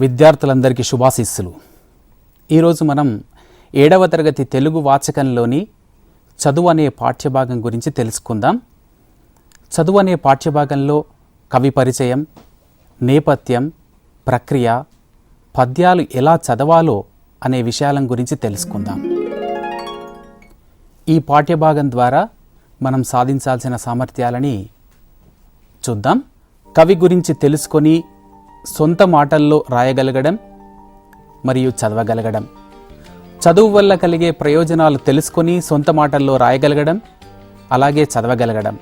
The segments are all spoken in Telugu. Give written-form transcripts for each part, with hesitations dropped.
విద్యార్థులందరికీ శుభాశీస్సులు. ఈరోజు మనం 7వ తరగతి తెలుగు వాచకంలోని చదువు అనే పాఠ్యభాగం గురించి తెలుసుకుందాం. చదువు అనే పాఠ్యభాగంలో కవి పరిచయం, నేపథ్యం, ప్రక్రియ, పద్యాలు ఎలా చదవాలో అనే విషయాల గురించి తెలుసుకుందాం. ఈ పాఠ్యభాగం ద్వారా మనం సాధించాల్సిన సామర్థ్యాలని చూద్దాం. కవి గురించి తెలుసుకొని సొంత మాటల్లో రాయగలగడం మరియు చదవగలగడం, చదువు వల్ల కలిగే ప్రయోజనాలు తెలుసుకొని సొంత మాటల్లో రాయగలగడం, అలాగే చదవగలగడం,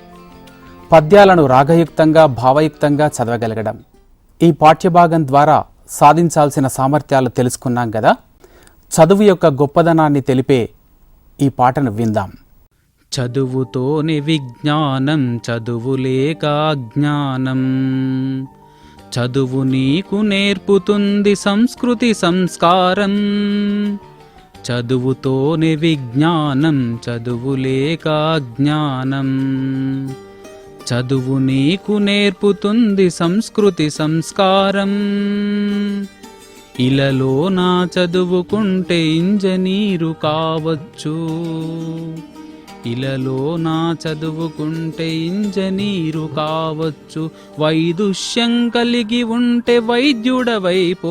పద్యాలను రాగయుక్తంగా భావయుక్తంగా చదవగలగడం. ఈ పాఠ్యభాగం ద్వారా సాధించాల్సిన సామర్థ్యాలు తెలుసుకున్నాం కదా. చదువు యొక్క గొప్పదనాన్ని తెలిపే ఈ పాటను విందాం. చదువుతోనే విజ్ఞానం, చదువు లేక అజ్ఞానం. చదువు నీకు నేర్పుతుంది సంస్కృతి సంస్కారం. చదువుతోనే విజ్ఞానం, చదువు లేక అజ్ఞానం. చదువు నీకు నేర్పుతుంది సంస్కృతి సంస్కారం. ఇలలో నా చదువుకుంటే ఇంజనీరు కావచ్చు. ఇలలో నా చదువుకుంటే ఇంజనీరు కావచ్చు. వైదుష్యం కలిగి ఉంటే వైద్యుడవైపోవచ్చు.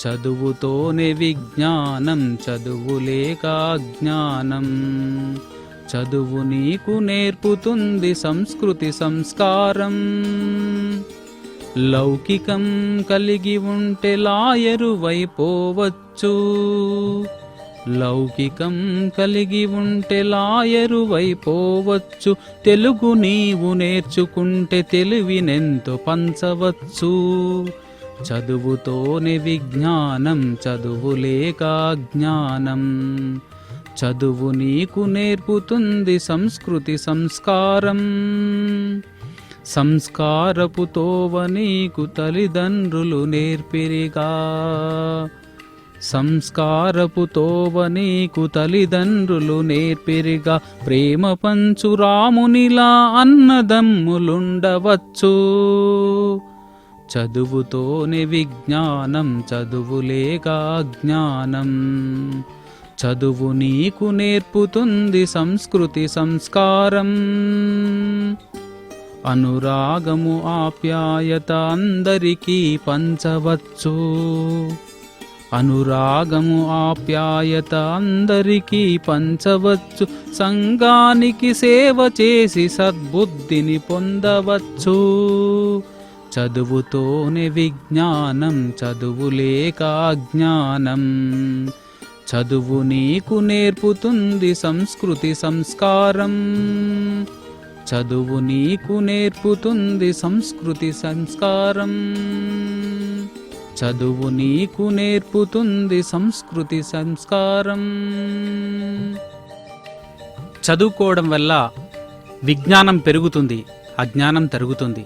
చదువుతోనే విజ్ఞానం, చదువు లేక అజ్ఞానం. చదువు నీకు నేర్పుతుంది సంస్కృతి సంస్కారం. లౌకికం కలిగి ఉంటే లాయరు వైపోవచ్చు. లౌకికం కలిగి ఉంటే లాయరు వైపోవచ్చు. తెలుగు నీవు నేర్చుకుంటే తెలివినెంతో పంచవచ్చు. చదువుతోనే విజ్ఞానం, చదువు లేక అజ్ఞానం. చదువు నీకు నేర్పుతుంది సంస్కృతి సంస్కారం. సంస్కారపు తోవ నీకు తల్లిదండ్రులు నేర్పిరిగా. సంస్కారపు తోవ నీకు తల్లిదండ్రులు నేర్పిరిగా. ప్రేమ పంచు రామునిలా అన్నదమ్ములుండవచ్చు. చదువుతోనే విజ్ఞానం, చదువు లేక అజ్ఞానం. చదువు నీకు నేర్పుతుంది సంస్కృతి సంస్కారం. అనురాగము ఆప్యాయత అందరికీ పంచవచ్చు. అనురాగము ఆప్యాయత అందరికీ పంచవచ్చు. సంఘానికి సేవ చేసి సద్బుద్ధిని పొందవచ్చు. చదువుతోనే విజ్ఞానం, చదువు లేక అజ్ఞానం. చదువు నీకు నేర్పుతుంది సంస్కృతి సంస్కారం. చదువు నీకు నేర్పుతుంది సంస్కృతి సంస్కారం. చదువు నీకు నేర్పుతుంది సంస్కృతి సంస్కారం. చదువుకోవడం వల్ల విజ్ఞానం పెరుగుతుంది, అజ్ఞానం తరుగుతుంది.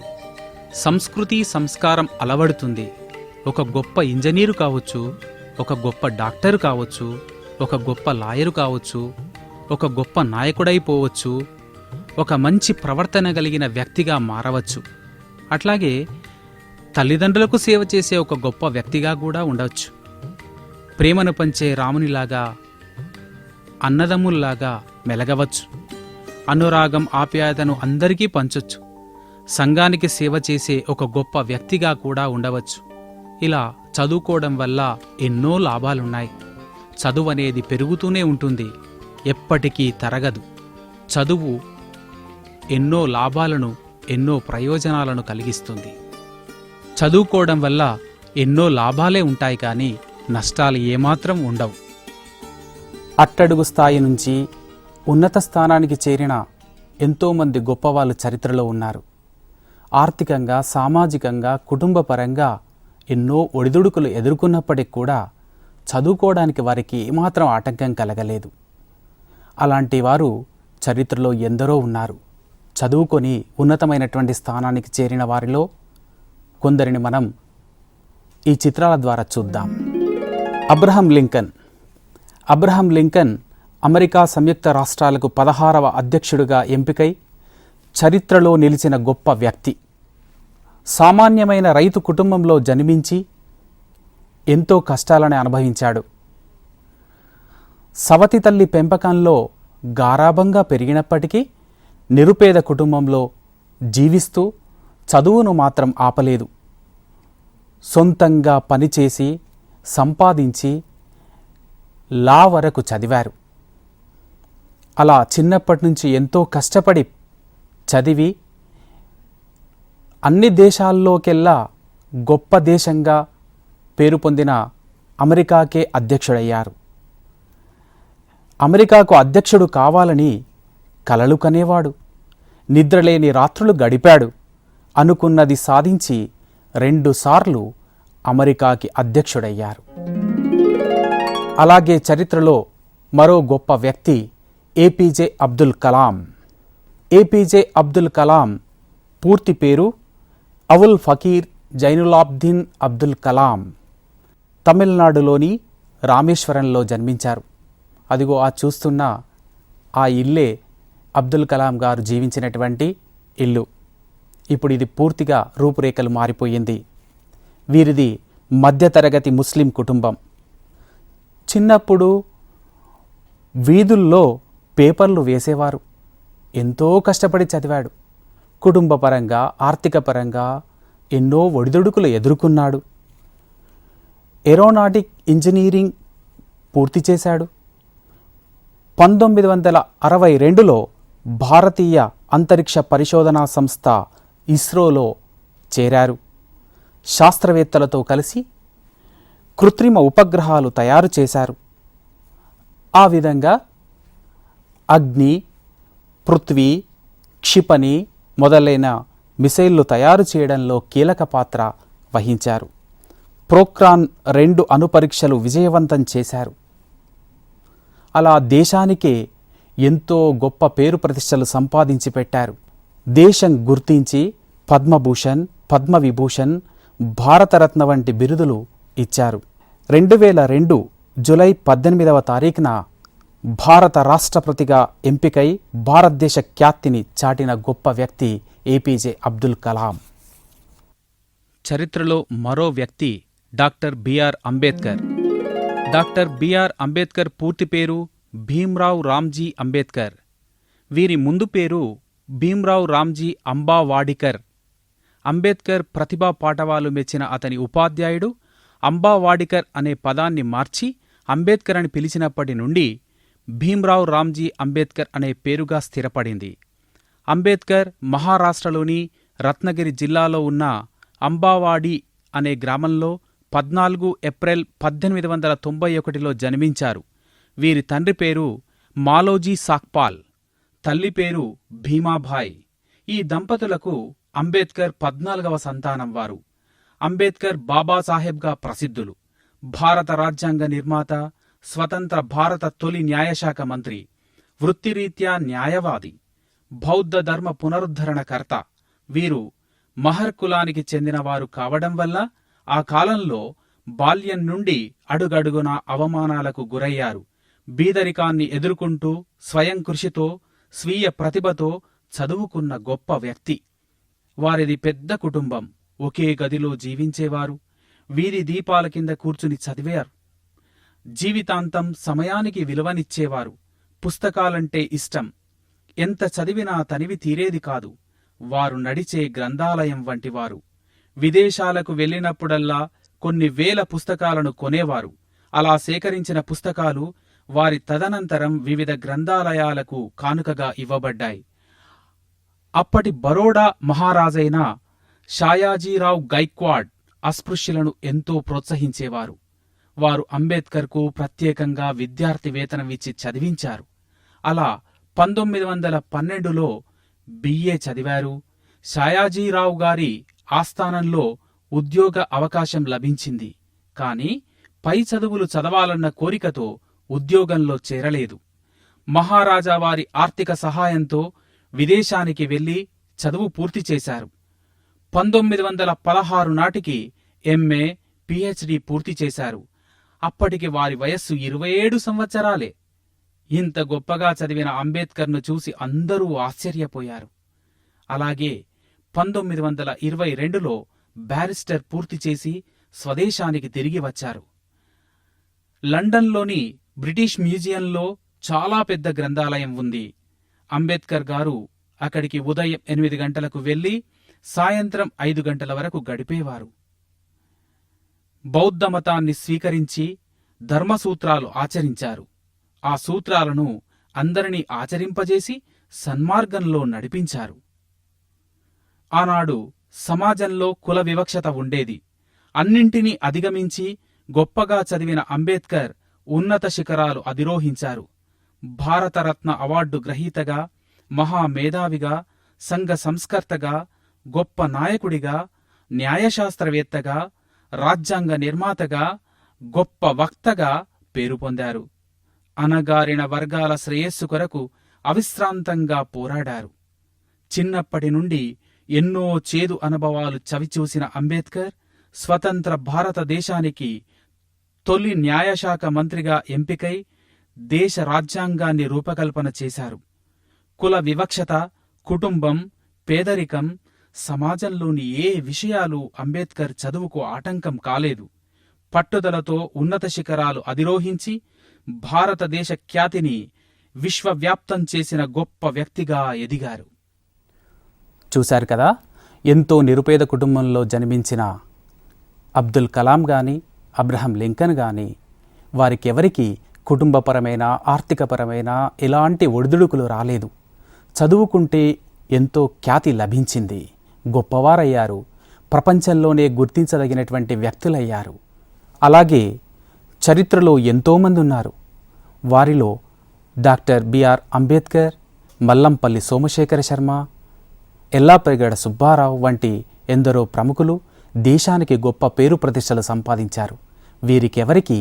సంస్కృతి సంస్కారం అలవడుతుంది. ఒక గొప్ప ఇంజనీరు కావచ్చు, ఒక గొప్ప డాక్టరు కావచ్చు, ఒక గొప్ప లాయరు కావచ్చు, ఒక గొప్ప నాయకుడైపోవచ్చు, ఒక మంచి ప్రవర్తన కలిగిన వ్యక్తిగా మారవచ్చు. అట్లాగే తల్లిదండ్రులకు సేవ చేసే ఒక గొప్ప వ్యక్తిగా కూడా ఉండవచ్చు. ప్రేమను పంచే రామునిలాగా, అన్నదమ్ముల్లాగా మెలగవచ్చు. అనురాగం ఆప్యాయతను అందరికీ పంచొచ్చు. సంఘానికి సేవ చేసే ఒక గొప్ప వ్యక్తిగా కూడా ఉండవచ్చు. ఇలా చదువుకోవడం వల్ల ఎన్నో లాభాలున్నాయి. చదువు అనేది పెరుగుతూనే ఉంటుంది, ఎప్పటికీ తరగదు. చదువు ఎన్నో లాభాలను, ఎన్నో ప్రయోజనాలను కలిగిస్తుంది. చదువుకోవడం వల్ల ఎన్నో లాభాలే ఉంటాయి, కానీ నష్టాలు ఏమాత్రం ఉండవు. అట్టడుగు స్థాయి నుంచి ఉన్నత స్థానానికి చేరిన ఎంతోమంది గొప్పవాళ్ళు చరిత్రలో ఉన్నారు. ఆర్థికంగా, సామాజికంగా, కుటుంబపరంగా ఎన్నో ఒడిదుడుకులు ఎదుర్కొన్నప్పటికి కూడా చదువుకోవడానికి వారికి ఏమాత్రం ఆటంకం కలగలేదు. అలాంటి వారు చరిత్రలో ఎందరో ఉన్నారు. చదువుకొని ఉన్నతమైనటువంటి స్థానానికి చేరిన వారిలో కొందరిని మనం ఈ చిత్రాల ద్వారా చూద్దాం. అబ్రహం లింకన్ అమెరికా సంయుక్త రాష్ట్రాలకు 16వ అధ్యక్షుడిగా ఎంపికై చరిత్రలో నిలిచిన గొప్ప వ్యక్తి. సామాన్యమైన రైతు కుటుంబంలో జన్మించి ఎంతో కష్టాలను అనుభవించాడు. సవతి తల్లి పెంపకంలో గారాబంగా పెరిగినప్పటికీ నిరుపేద కుటుంబంలో జీవిస్తూ చదువును మాత్రం ఆపలేదు. సొంతంగా పనిచేసి సంపాదించి లా వరకు చదివారు. అలా చిన్నప్పటి నుంచి ఎంతో కష్టపడి చదివి అన్ని దేశాల్లోకెల్లా గొప్ప దేశంగా పేరు పొందిన అమెరికాకే అధ్యక్షుడయ్యారు. అమెరికాకు అధ్యక్షుడు కావాలని కలలు కనేవాడు. నిద్రలేని రాత్రులు గడిపాడు. అనుకున్నది సాధించి 2 సార్లు అమెరికాకి అధ్యక్షుడయ్యారు. అలాగే చరిత్రలో మరో గొప్ప వ్యక్తి ఏపీజే అబ్దుల్ కలాం. ఏపీజే అబ్దుల్ కలాం పూర్తి పేరు అవుల్ ఫకీర్ జైనులాబ్దీన్ అబ్దుల్ కలాం. తమిళనాడులోని రామేశ్వరంలో జన్మించారు. అదిగో ఆ చూస్తున్న ఆ ఇల్లే అబ్దుల్ కలాం గారు జీవించినటువంటి ఇల్లు. ఇప్పుడు ఇది పూర్తిగా రూపురేఖలు మారిపోయింది. వీరిది మధ్యతరగతి ముస్లిం కుటుంబం. చిన్నప్పుడు వీధుల్లో పేపర్లు వేసేవారు. ఎంతో కష్టపడి చదివాడు. కుటుంబపరంగా ఆర్థిక పరంగా ఎన్నో ఒడిదుడుకులు ఎదుర్కొన్నాడు. ఏరోనాటిక్ ఇంజనీరింగ్ పూర్తి చేశాడు. 1962లో భారతీయ అంతరిక్ష పరిశోధనా సంస్థ ఇస్రోలో చేరారు. శాస్త్రవేత్తలతో కలిసి కృత్రిమ ఉపగ్రహాలు తయారు చేశారు. ఆ విధంగా అగ్ని, పృథ్వీ, క్షిపణి మొదలైన మిసైళ్లు తయారు చేయడంలో కీలక పాత్ర వహించారు. పోఖ్రాన్ 2 అణుపరీక్షలు విజయవంతం చేశారు. అలా దేశానికే ఎంతో గొప్ప పేరు ప్రతిష్టలు సంపాదించి పెట్టారు. దేశం గుర్తించి పద్మభూషణ్, పద్మవిభూషణ్, భారతరత్న వంటి బిరుదులు ఇచ్చారు. 2002 జూలై 18వ తారీఖున భారత రాష్ట్రపతిగా ఎంపికై భారతదేశ ఖ్యాతిని చాటిన గొప్ప వ్యక్తి ఏపీజే అబ్దుల్ కలాం. చరిత్రలో మరో వ్యక్తి doctor B R Ambedkar. Doctor B R Ambedkar పూర్తి పేరు భీమ్రావ్ రామ్జీ అంబేద్కర్. వీరి ముందు పేరు భీమ్రావ్ రామ్జీ అంబావాడికర్. అంబేద్కర్ ప్రతిభా పాటవాలు మెచ్చిన అతని ఉపాధ్యాయుడు అంబావాడికర్ అనే పదాన్ని మార్చి అంబేద్కర్ అని పిలిచినప్పటి నుండి భీమ్రావ్ రామ్జీ అంబేద్కర్ అనే పేరుగా స్థిరపడింది. అంబేద్కర్ మహారాష్ట్రలోని రత్నగిరి జిల్లాలో ఉన్న అంబావాడి అనే గ్రామంలో 14 ఏప్రిల్ 1891లో జన్మించారు. వీరి తండ్రి పేరు మాలోజీ సాక్పాల్, తల్లి పేరు భీమాభాయ్. ఈ దంపతులకు అంబేద్కర్ 14వ సంతానం వారు. అంబేద్కర్ బాబాసాహెబ్గా ప్రసిద్ధులు. భారత రాజ్యాంగ నిర్మాత, స్వతంత్ర భారత తొలి న్యాయశాఖ మంత్రి, వృత్తిరీత్యా న్యాయవాది, బౌద్ధ ధర్మ పునరుద్ధరణకర్త. వీరు మహర్ కులానికి చెందినవారు కావడం వల్ల ఆ కాలంలో బాల్యం నుండి అడుగడుగునా అవమానాలకు గురయ్యారు. బీదరికాన్ని ఎదుర్కొంటూ స్వయం కృషితో, స్వీయ ప్రతిభతో చదువుకున్న గొప్ప వ్యక్తి. వారిది పెద్ద కుటుంబం. ఒకే గదిలో జీవించేవారు. వీధి దీపాల కింద కూర్చుని చదివారు. జీవితాంతం సమయానికి విలువనిచ్చేవారు. పుస్తకాలంటే ఇష్టం. ఎంత చదివినా తనివి తీరేది కాదు. వారు నడిచే గ్రంథాలయం వంటివారు. విదేశాలకు వెళ్ళినప్పుడల్లా కొన్ని వేల పుస్తకాలను కొనేవారు. అలా సేకరించిన పుస్తకాలు వారి తదనంతరం వివిధ గ్రంథాలయాలకు కానుకగా ఇవ్వబడ్డాయి. అప్పటి బరోడా మహారాజైన షాయాజీరావు గైక్వాడ్ అస్పృశ్యులను ఎంతో ప్రోత్సహించేవారు. వారు అంబేద్కర్కు ప్రత్యేకంగా విద్యార్థి వేతనం ఇచ్చి చదివించారు. అలా 1912లో బిఏ చదివారు. షాయాజీరావు గారి ఆస్థానంలో ఉద్యోగ అవకాశం లభించింది. కాని పై చదువులు చదవాలన్న కోరికతో ఉద్యోగంలో చేరలేదు. మహారాజా వారి ఆర్థిక సహాయంతో విదేశానికి వెళ్లి చదువు పూర్తి చేశారు. 1916 నాటికి ఎంఏ, పిహెచ్డి పూర్తి చేశారు. అప్పటికి వారి వయస్సు 27 సంవత్సరాలే. ఇంత గొప్పగా చదివిన అంబేద్కర్ను చూసి అందరూ ఆశ్చర్యపోయారు. అలాగే 1922లో బ్యారిస్టర్ పూర్తి చేసి స్వదేశానికి తిరిగి వచ్చారు. లండన్లోని బ్రిటిష్ మ్యూజియంలో చాలా పెద్ద గ్రంథాలయం ఉంది. అంబేద్కర్ గారు అక్కడికి ఉదయం 8 గంటలకు వెళ్లి సాయంత్రం 5 గంటల వరకు గడిపేవారు. బౌద్ధ మతాన్ని స్వీకరించి ధర్మసూత్రాలు ఆచరించారు. ఆ సూత్రాలను అందరినీ ఆచరింపజేసి సన్మార్గంలో నడిపించారు. ఆనాడు సమాజంలో కుల వివక్షత ఉండేది. అన్నింటినీ అధిగమించి గొప్పగా చదివిన అంబేద్కర్ ఉన్నత శిఖరాలు అధిరోహించారు. భారతరత్న అవార్డు గ్రహీతగా, మహామేధావిగా, సంఘ సంస్కర్తగా, గొప్ప నాయకుడిగా, న్యాయశాస్త్రవేత్తగా, రాజ్యాంగ నిర్మాతగా, గొప్ప వక్తగా పేరు పొందారు. అణగారిన వర్గాల శ్రేయస్సు కొరకు అవిశ్రాంతంగా పోరాడారు. చిన్నప్పటి నుండి ఎన్నో చేదు అనుభవాలు చవిచూసిన అంబేద్కర్ స్వతంత్ర భారతదేశానికి తొలి న్యాయశాఖ మంత్రిగా ఎంపికై దేశ రాజ్యాంగాన్ని రూపకల్పన చేశారు. కుల వివక్షత, కుటుంబం, పేదరికం, సమాజంలోని ఏ విషయాలు అంబేద్కర్ చదువుకు ఆటంకం కాలేదు. పట్టుదలతో ఉన్నత శిఖరాలు అధిరోహించి భారతదేశ ఖ్యాతిని విశ్వవ్యాప్తం చేసిన గొప్ప వ్యక్తిగా ఎదిగారు. చూశారు కదా, ఎంతో నిరుపేద కుటుంబంలో జన్మించిన అబ్దుల్ కలాం గాని, అబ్రహం లింకన్ గాని వారికెవరికి కుటుంబపరమైన, ఆర్థికపరమైన ఎలాంటి ఒడిదుడుకులు రాలేదు. చదువుకుంటే ఎంతో ఖ్యాతి లభించింది. గొప్పవారయ్యారు. ప్రపంచంలోనే గుర్తించదగినటువంటి వ్యక్తులయ్యారు. అలాగే చరిత్రలో ఎంతోమంది ఉన్నారు. వారిలో డాక్టర్ బిఆర్ అంబేద్కర్, మల్లంపల్లి సోమశేఖర శర్మ, ఎల్లాప్రగడ సుబ్బారావు వంటి ఎందరో ప్రముఖులు దేశానికి గొప్ప పేరు ప్రతిష్టలు సంపాదించారు. వీరికెవరికి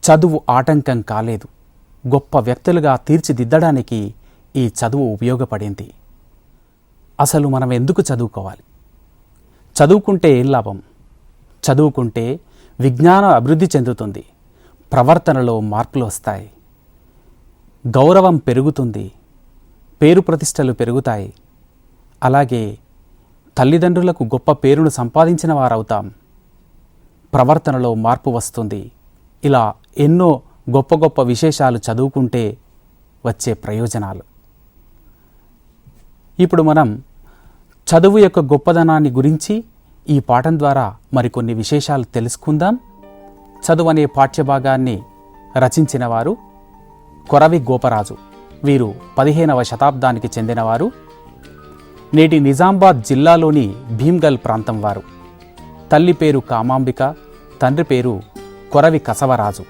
చదువు ఆటంకం కాలేదు. గొప్ప వ్యక్తులుగా తీర్చిదిద్దడానికి ఈ చదువు ఉపయోగపడింది. అసలు మనం ఎందుకు చదువుకోవాలి? చదువుకుంటే ఏం లాభం? చదువుకుంటే విజ్ఞానం అభివృద్ధి చెందుతుంది. ప్రవర్తనలో మార్పులు వస్తాయి. గౌరవం పెరుగుతుంది. పేరు ప్రతిష్టలు పెరుగుతాయి. అలాగే తల్లిదండ్రులకు గొప్ప పేరును సంపాదించిన వారవుతాం. ప్రవర్తనలో మార్పు వస్తుంది. ఇలా ఎన్నో గొప్ప గొప్ప విశేషాలు చదువుకుంటే వచ్చే ప్రయోజనాలు. ఇప్పుడు మనం చదువు యొక్క గొప్పదనాన్ని గురించి ఈ పాఠం ద్వారా మరికొన్ని విశేషాలు తెలుసుకుందాం. చదువు అనే పాఠ్యభాగాన్ని రచించిన వారు కొరవి గోపరాజు. వీరు 15వ శతాబ్దానికి చెందినవారు. నేటి నిజామాబాద్ జిల్లాలోని భీమ్గల్ ప్రాంతం వారు. తల్లి పేరు కామాంబిక, తండ్రి పేరు కొరవి కసవరాజు.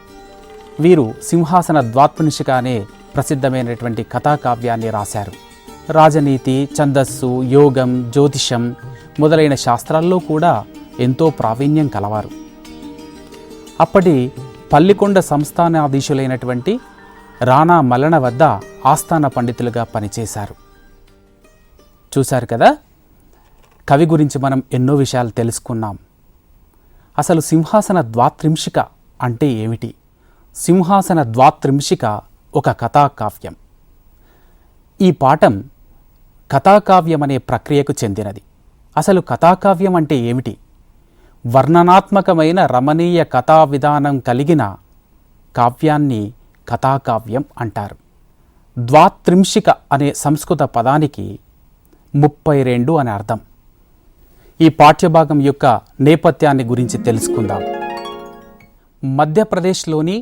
వీరు సింహాసన ద్వాత్మనిషిక అనే ప్రసిద్ధమైనటువంటి కథాకావ్యాన్ని రాశారు. రాజనీతి, ఛందస్సు, యోగం, జ్యోతిషం మొదలైన శాస్త్రాల్లో కూడా ఎంతో ప్రావీణ్యం కలవారు. అప్పటి పల్లికొండ సంస్థానాధీశులైనటువంటి రాణా మల్లన వద్ద ఆస్థాన పండితులుగా పనిచేశారు. చూశారు కదా, కవి గురించి మనం ఎన్నో విషయాలు తెలుసుకున్నాం. అసలు సింహాసన ద్వాత్రింశిక అంటే ఏమిటి? సింహాసన ద్వాత్రింశిక ఒక కథాకావ్యం. ఈ పాఠం కథాకావ్యం అనే ప్రక్రియకు చెందినది. అసలు కథాకావ్యం అంటే ఏమిటి? వర్ణనాత్మకమైన రమణీయ కథా విధానం కలిగిన కావ్యాన్ని కథాకావ్యం అంటారు. ద్వాత్రింశిక అనే సంస్కృత పదానికి 32 అని అర్థం. ఈ పాఠ్యభాగం యొక్క నేపథ్యాన్ని గురించి తెలుసుకుందాం. మధ్యప్రదేశ్లోని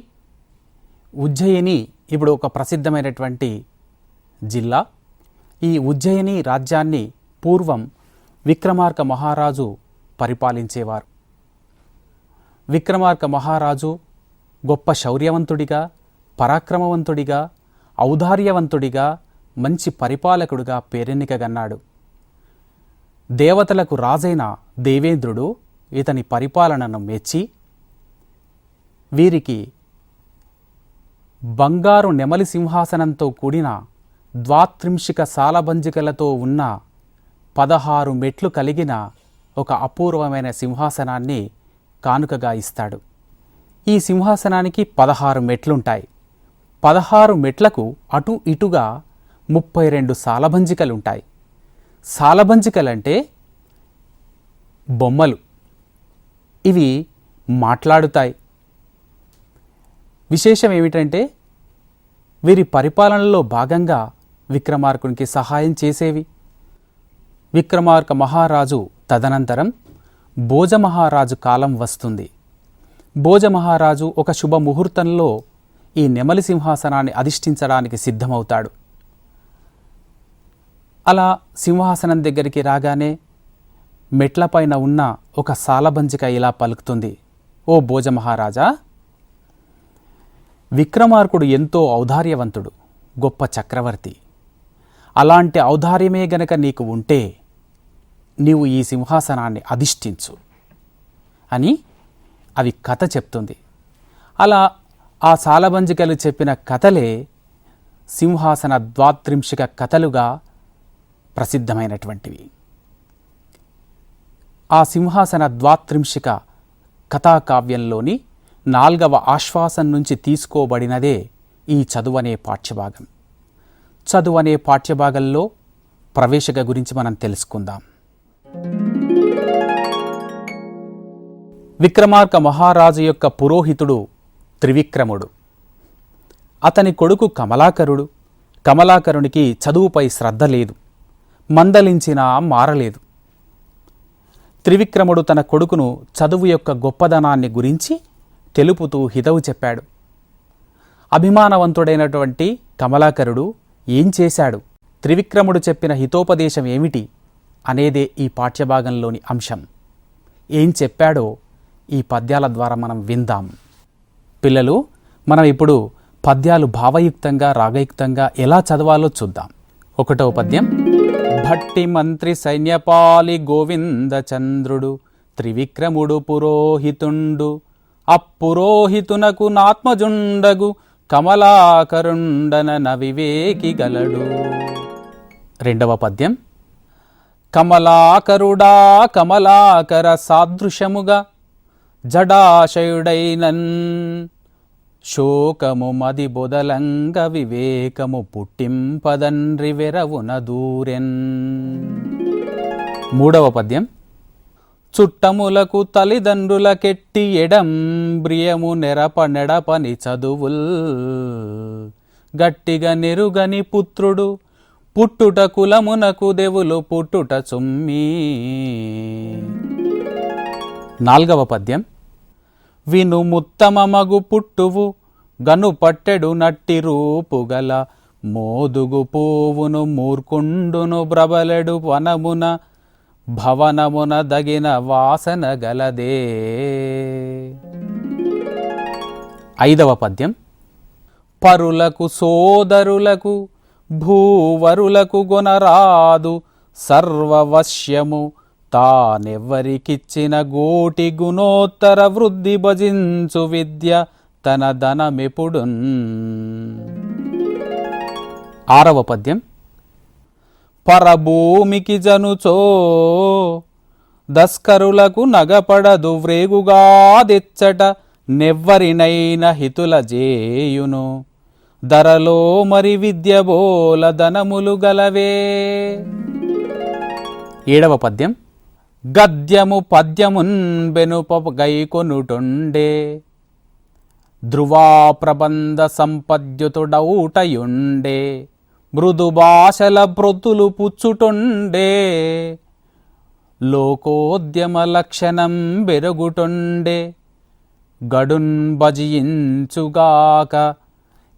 ఉజ్జయిని ఇప్పుడు ఒక ప్రసిద్ధమైనటువంటి జిల్లా. ఈ ఉజ్జయిని రాజ్యాన్ని పూర్వం విక్రమార్క మహారాజు పరిపాలించేవారు. విక్రమార్క మహారాజు గొప్ప శౌర్యవంతుడిగా, పరాక్రమవంతుడిగా, ఔదార్యవంతుడిగా, మంచి పరిపాలకుడిగా పేరెన్నికగన్నాడు. దేవతలకు రాజైన దేవేంద్రుడు ఇతని పరిపాలనను మెచ్చి వీరికి బంగారు నెమలి సింహాసనంతో కూడిన ద్వాత్రింశిక సాలబంజికలతో ఉన్న 16 మెట్లు కలిగిన ఒక అపూర్వమైన సింహాసనాన్ని కానుకగా ఇస్తాడు. ఈ సింహాసనానికి 16 మెట్లుంటాయి. 16 మెట్లకు అటు ఇటుగా 32 సాలబంజికలుంటాయి. సాలబంచికలంటే బొమ్మలు. ఇవి మాట్లాడుతాయి. విశేషం ఏమిటంటే వీరి పరిపాలనలో భాగంగా విక్రమార్కునికి సహాయం చేసేవి. విక్రమార్క మహారాజు తదనంతరం భోజమహారాజు కాలం వస్తుంది. భోజమహారాజు ఒక శుభముహూర్తంలో ఈ నెమలి సింహాసనాన్ని అధిష్ఠించడానికి సిద్ధమవుతాడు. అలా సింహాసనం దగ్గరికి రాగానే మెట్లపైన ఉన్న ఒక సాలబంచిక ఇలా పలుకుతుంది, ఓ భోజమహారాజా, విక్రమార్కుడు ఎంతో ఔదార్యవంతుడు, గొప్ప చక్రవర్తి. అలాంటి ఔదార్యమే గనక నీకు ఉంటే నీవు ఈ సింహాసనాన్ని అధిష్ఠించు అని అవి కథ చెప్తుంది. అలా ఆ సాలబంజికలు చెప్పిన కథలే సింహాసన ద్వాత్రింశిక కథలుగా ప్రసిద్ధమైనటువంటివి. ఆ సింహాసన ద్వాత్రింశిక కథాకావ్యంలోని 4వ ఆశ్వాసం నుంచి తీసుకోబడినదే ఈ చదువనే పాఠ్యభాగం. చదువనే పాఠ్యభాగంలో ప్రవేశిక గురించి మనం తెలుసుకుందాం. విక్రమార్క మహారాజు యొక్క పురోహితుడు త్రివిక్రముడు. అతని కొడుకు కమలాకరుడు. కమలాకరునికి చదువుపై శ్రద్ధ లేదు, మందలించినా మారలేదు. త్రివిక్రముడు తన కొడుకును చదువు యొక్క గొప్పదనాన్ని గురించి తెలుపుతూ హితవు చెప్పాడు. అభిమానవంతుడైనటువంటి కమలాకరుడు ఏం చేశాడు, త్రివిక్రముడు చెప్పిన హితోపదేశం ఏమిటి అనేదే ఈ పాఠ్యభాగంలోని అంశం. ఏం చెప్పాడో ఈ పద్యాల ద్వారా మనం విందాం. పిల్లలు, మనం ఇప్పుడు పద్యాలు భావయుక్తంగా రాగయుక్తంగా ఎలా చదవాలో చూద్దాం. 1వ పద్యం. భట్టి మంత్రి సైన్యపాలి గోవింద చంద్రుడు త్రివిక్రముడు పురోహితుండు అప్పురోహితునకు నాత్మజుండగు కమలాకరుండన నవివేకి గలడు. 2వ పద్యం. కమలాకరుడా కమలాకర సాదృశముగా జడాశయుడైనన్ శోకము మది బొదలంగ వివేకము పుట్టింపదండ్రి వెరవున దూరెన్. 3వ పద్యం. చుట్టములకు తల్లిదండ్రుల కెట్టి ఎడంబ్రియము నెడపని చదువుల్ గట్టిగా నెరుగని పుత్రుడు పుట్టుట కులమునకు దేవులు పుట్టుట చుమ్మీ. 4వ పద్యం. విను ముత్తమమగు పుట్టువు గను పట్టెడు నట్టి రూపుగల మోదుగు పువ్వును మూర్కుండును బ్రబలెడు వనమున భవనమున దగిన వాసన గలదే. 5వ పద్యం. పరులకు సోదరులకు భూవరులకు గొనరాదు సర్వవశ్యము తానెవ్వరికిచ్చిన గోటి గుణోత్తర వృద్ధి భజించు విద్య తన ధనమెపుడున్. 6వ పద్యం. పరభూమికి జనుచో దస్కరులకు నగపడదు వ్రేగుగా దెచ్చట నెవ్వరినైన హితుల జేయును ధరలో మరి విద్యబోల ధనములు గలవే. 7వ పద్యం. గద్యము పద్యమున్ బెనుప గైకొనుటుండే ధ్రువా ప్రబంధ సంపద్యుతుడౌటయుండే మృదు భాషల ప్రొతులు పుచ్చుటుండే లోకోద్యమ లక్షణం బెరుగుటుండే గడున్ భజించుగాక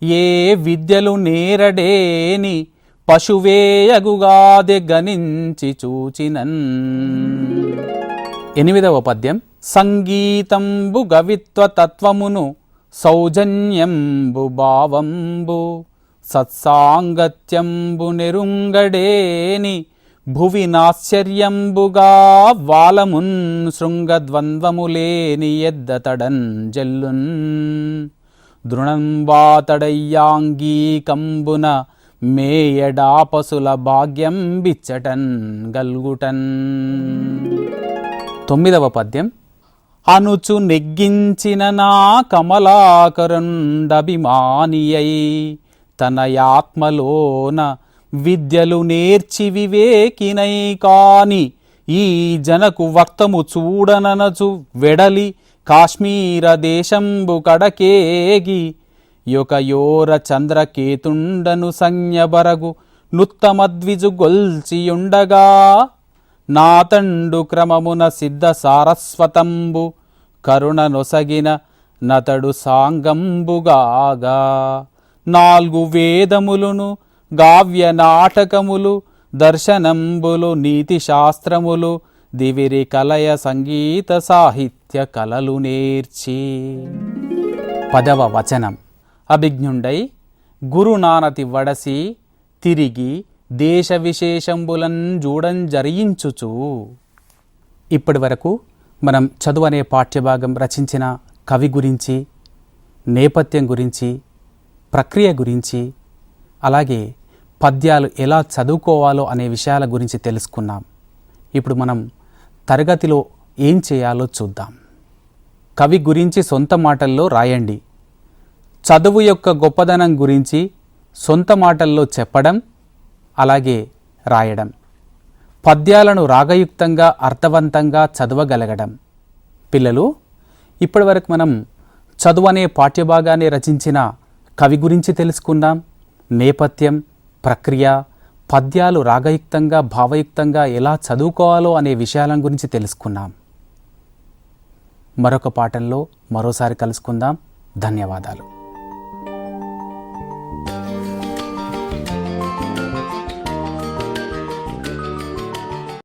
ఏ విద్యలు నేరడేని పశువేయగుగాదె గణించి చూచినన్. 8వ పద్యం. సంగీతంబు గవిత్వ తత్వమును సౌజన్యంబు భావంబు సత్సాంగత్యంబు నెరుంగడేని భువి నాశ్చర్యంబుగా వాలమున్ శృంగద్వంద్వములేని ఎద్దతడన్ జల్లున్ దృణంబాతడయ్యాంగీకంబున మేయడాపసుల భాగ్యం బిచ్చటన్ గల్గుటన్. 9వ పద్యం. అనుచు నెగ్గించిన నా కమలాకరుండభిమానియై తన యాత్మలోన విద్యలు నేర్చి వివేకినై కాని ఈ జనకు వక్తము చూడననచు వెడలి కాశ్మీర దేశంబు కడకేగి యొకయోర చంద్రకేతుండను సంజ్ఞబరగు నుత్తమద్విజు గొల్చియుండగా నాతండు క్రమమున సిద్ధ సారస్వతంబు కరుణ నొసగిన నతడు సాంగంబుగాగా 4 వేదములును గావ్య నాటకములు దర్శనంబులు నీతి శాస్త్రములు దివిరి కలయ సంగీత సాహిత్య కలలు నేర్చి. 10వ వచనం. అభిజ్ఞుండై గురునానతి వడసి తిరిగి దేశ విశేషంబులన్ జూడం జరించుచు. ఇప్పటి వరకు మనం చదువు అనే పాఠ్యభాగం రచించిన కవి గురించి, నేపథ్యం గురించి, ప్రక్రియ గురించి, అలాగే పద్యాలు ఎలా చదువుకోవాలో అనే విషయాల గురించి తెలుసుకున్నాం. ఇప్పుడు మనం తరగతిలో ఏం చేయాలో చూద్దాం. కవి గురించి సొంత మాటల్లో రాయండి. చదువు యొక్క గొప్పదనం గురించి సొంత మాటల్లో చెప్పడం, అలాగే రాయడం. పద్యాలను రాగయుక్తంగా అర్థవంతంగా చదవగలగడం. పిల్లలు, ఇప్పటివరకు మనం చదువు అనే పాఠ్యభాగాన్ని రచించిన కవి గురించి తెలుసుకుందాం. నేపథ్యం, ప్రక్రియ, పద్యాలు రాగయుక్తంగా భావయుక్తంగా ఎలా చదువుకోవాలో అనే విషయాల గురించి తెలుసుకున్నాం. మరొక పాఠంలో మరోసారి కలుసుకుందాం. ధన్యవాదాలు.